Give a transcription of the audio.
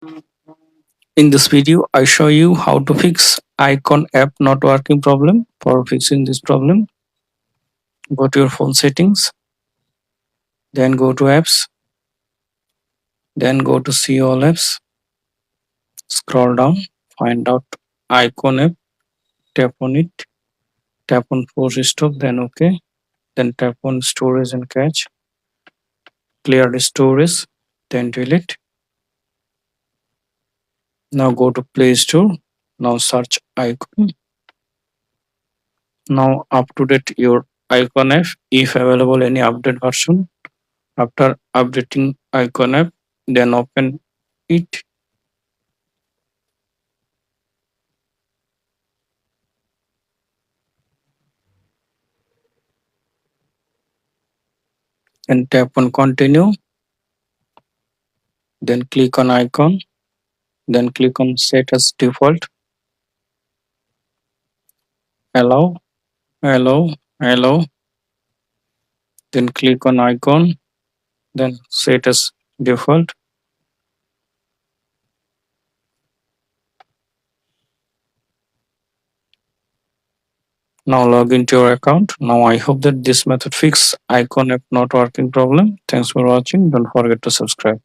In this video, I show you how to fix Icon app not working problem. For fixing this problem, go to your phone settings, then go to apps, then go to see all apps, scroll down, find out Icon app, tap on it, tap on force stop, then OK, then tap on storage and cache, clear the storage, then delete. Now go to Play Store, now search Icon. Now up to date your Icon app if available any update version. After updating Icon app, then open it and tap on continue. Then click on icon. Then click on set as default. Allow, allow. Then click on icon. Then set as default. Now log into your account. Now I hope that this method fix Icon app not working problem. Thanks for watching. Don't forget to subscribe.